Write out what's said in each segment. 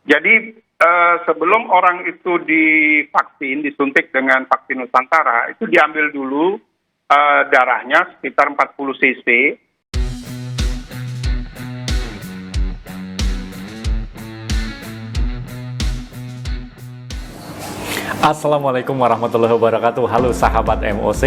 Jadi sebelum orang itu divaksin, disuntik dengan vaksin Nusantara, itu diambil dulu darahnya sekitar 40 cc. Assalamualaikum warahmatullahi wabarakatuh. Halo sahabat MOC,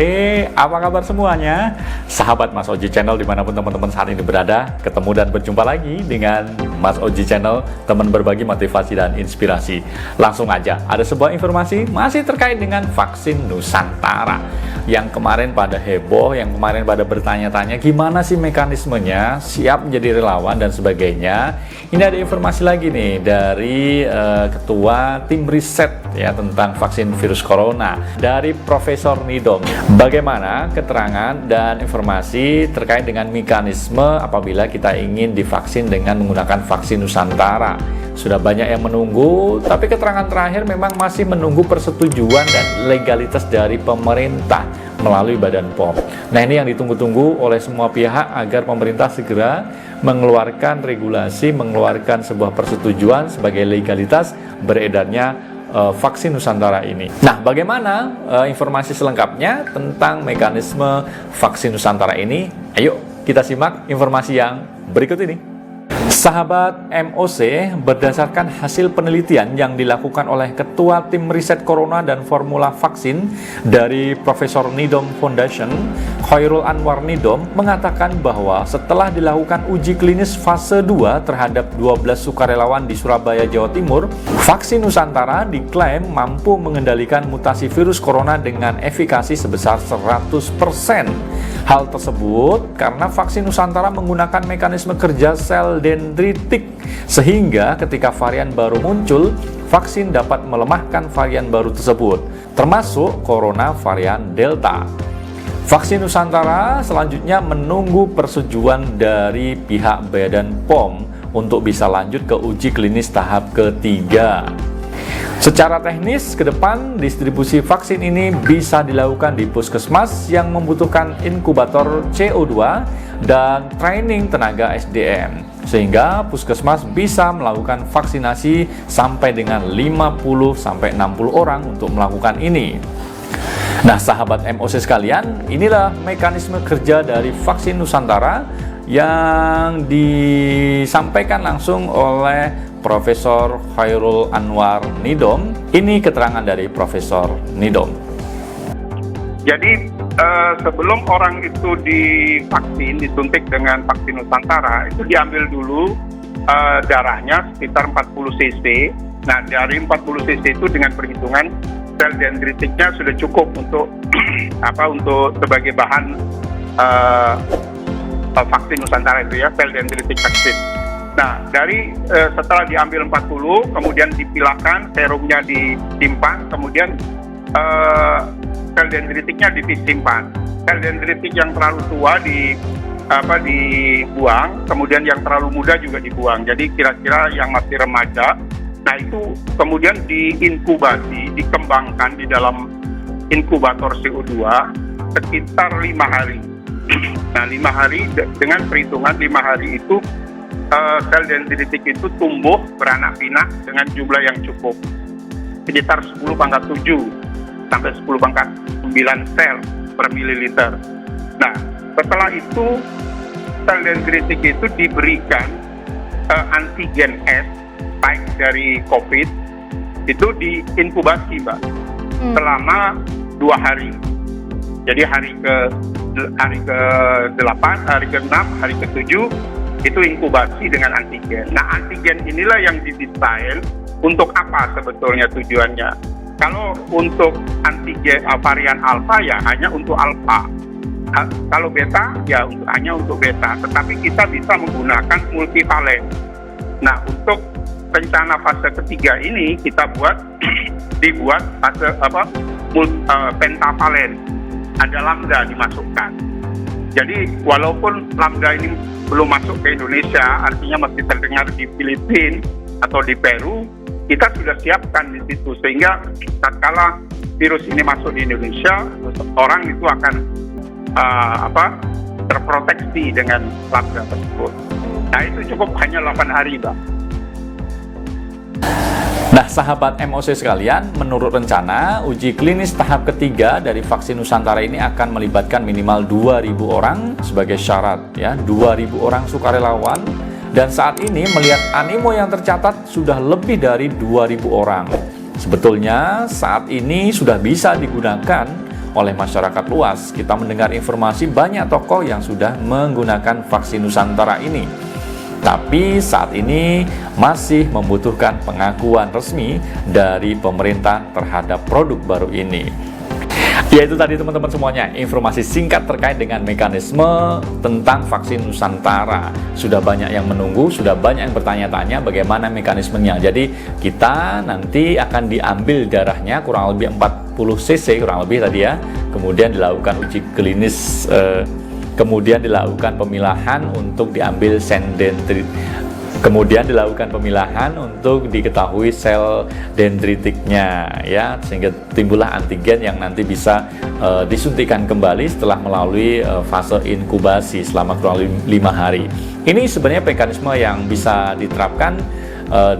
apa kabar semuanya? Sahabat Mas Oji Channel dimanapun teman-teman saat ini berada, ketemu dan berjumpa lagi dengan Mas Oji Channel, teman berbagi motivasi dan inspirasi. Langsung aja, ada sebuah informasi masih terkait dengan vaksin Nusantara yang kemarin pada heboh, yang kemarin pada bertanya-tanya gimana sih mekanismenya, siap menjadi relawan dan sebagainya. Ini ada informasi lagi nih dari ketua tim riset ya tentang vaksin virus corona dari Profesor Nidom. Bagaimana keterangan dan informasi terkait dengan mekanisme apabila kita ingin divaksin dengan menggunakan vaksin Nusantara. Sudah banyak yang menunggu, tapi keterangan terakhir memang masih menunggu persetujuan dan legalitas dari pemerintah melalui Badan POM. Nah, ini yang ditunggu-tunggu oleh semua pihak agar pemerintah segera mengeluarkan regulasi, mengeluarkan sebuah persetujuan sebagai legalitas beredarnya vaksin Nusantara ini. Nah, bagaimana informasi selengkapnya tentang mekanisme vaksin Nusantara ini? Ayo kita simak informasi yang berikut ini. Sahabat MOC, berdasarkan hasil penelitian yang dilakukan oleh Ketua Tim Riset Corona dan Formula Vaksin dari Profesor Nidom Foundation, Khairul Anwar Nidom, mengatakan bahwa setelah dilakukan uji klinis fase 2 terhadap 12 sukarelawan di Surabaya, Jawa Timur, vaksin Nusantara diklaim mampu mengendalikan mutasi virus corona dengan efikasi sebesar 100%. Hal tersebut karena vaksin Nusantara menggunakan mekanisme kerja sel dendritik, sehingga ketika varian baru muncul, vaksin dapat melemahkan varian baru tersebut, termasuk corona varian Delta. Vaksin Nusantara selanjutnya menunggu persetujuan dari pihak Badan POM untuk bisa lanjut ke uji klinis tahap ketiga. Secara teknis, ke depan distribusi vaksin ini bisa dilakukan di puskesmas yang membutuhkan inkubator CO2 dan training tenaga SDM, sehingga puskesmas bisa melakukan vaksinasi sampai dengan 50-60 orang untuk melakukan ini. Nah, sahabat MOC sekalian, inilah mekanisme kerja dari vaksin Nusantara yang disampaikan langsung oleh Profesor Khairul Anwar Nidom. Ini keterangan dari Profesor Nidom. Jadi sebelum orang itu divaksin, disuntik dengan vaksin Nusantara, itu diambil dulu darahnya sekitar 40 cc. Nah, dari 40 cc itu dengan perhitungan sel dendritiknya sudah cukup untuk untuk sebagai bahan vaksin Nusantara itu ya, sel dendritik vaksin. Nah, dari setelah diambil 40, kemudian dipilahkan, serumnya disimpan, kemudian sel dendritiknya disimpan. Sel dendritik yang terlalu tua dibuang, kemudian yang terlalu muda juga dibuang. Jadi kira-kira yang masih remaja, nah itu kemudian diinkubasi, dikembangkan di dalam inkubator CO2 sekitar 5 hari. Nah, 5 hari dengan perhitungan 5 hari itu sel dendritik itu tumbuh beranak pinak dengan jumlah yang cukup, sekitar 10⁻7 sampai 10⁻9 sel per mililiter. Nah, setelah itu sel dendritik itu diberikan antigen S baik dari COVID itu diinkubasi, Mbak, selama 2 hari. Jadi hari ke-8, hari ke-6, hari ke-7 itu inkubasi dengan antigen. Nah, antigen inilah yang didesain untuk apa sebetulnya tujuannya. Kalau untuk antigen varian alfa ya hanya untuk alfa. Kalau beta ya hanya untuk beta. Tetapi kita bisa menggunakan multivalen. Nah, untuk rencana fase ketiga ini kita dibuat fase pentavalen. Ada lambda dimasukkan. Jadi walaupun lambda ini belum masuk ke Indonesia, artinya masih terdengar di Filipina atau di Peru, kita sudah siapkan di situ, sehingga tatkala virus ini masuk di Indonesia, orang itu akan terproteksi dengan lambda tersebut. Nah, itu cukup hanya 8 hari, Mbak. Nah, sahabat MOC sekalian, menurut rencana, uji klinis tahap ketiga dari vaksin Nusantara ini akan melibatkan minimal 2.000 orang sebagai syarat, ya, 2.000 orang sukarelawan. Dan saat ini melihat animo yang tercatat sudah lebih dari 2.000 orang. Sebetulnya saat ini sudah bisa digunakan oleh masyarakat luas. Kita mendengar informasi banyak tokoh yang sudah menggunakan vaksin Nusantara ini. Tapi saat ini masih membutuhkan pengakuan resmi dari pemerintah terhadap produk baru ini. Ya, itu tadi teman-teman semuanya, informasi singkat terkait dengan mekanisme tentang vaksin Nusantara. Sudah banyak yang menunggu, sudah banyak yang bertanya-tanya bagaimana mekanismenya. Jadi kita nanti akan diambil darahnya kurang lebih 40 cc kurang lebih tadi ya. Kemudian dilakukan uji klinis, kemudian dilakukan pemilahan untuk diambil kemudian dilakukan pemilahan untuk diketahui sel dendritiknya, ya, sehingga timbullah antigen yang nanti bisa disuntikan kembali setelah melalui fase inkubasi selama kurang lebih 5 hari. Ini sebenarnya mekanisme yang bisa diterapkan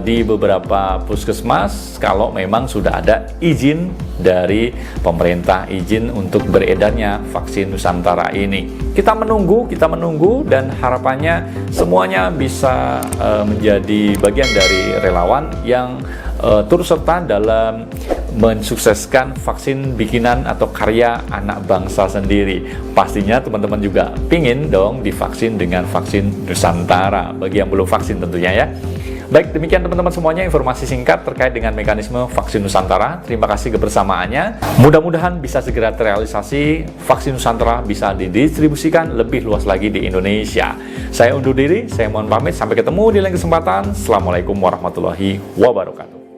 di beberapa puskesmas kalau memang sudah ada izin dari pemerintah, izin untuk beredarnya vaksin Nusantara ini. Kita menunggu dan harapannya semuanya bisa menjadi bagian dari relawan yang turut serta dalam mensukseskan vaksin bikinan atau karya anak bangsa sendiri. Pastinya teman-teman juga pingin dong divaksin dengan vaksin Nusantara bagi yang belum vaksin tentunya ya. Baik, demikian teman-teman semuanya informasi singkat terkait dengan mekanisme vaksin Nusantara. Terima kasih kebersamaannya. Mudah-mudahan bisa segera terrealisasi, vaksin Nusantara bisa didistribusikan lebih luas lagi di Indonesia. Saya undur diri, saya mohon pamit. Sampai ketemu di lain kesempatan. Assalamualaikum warahmatullahi wabarakatuh.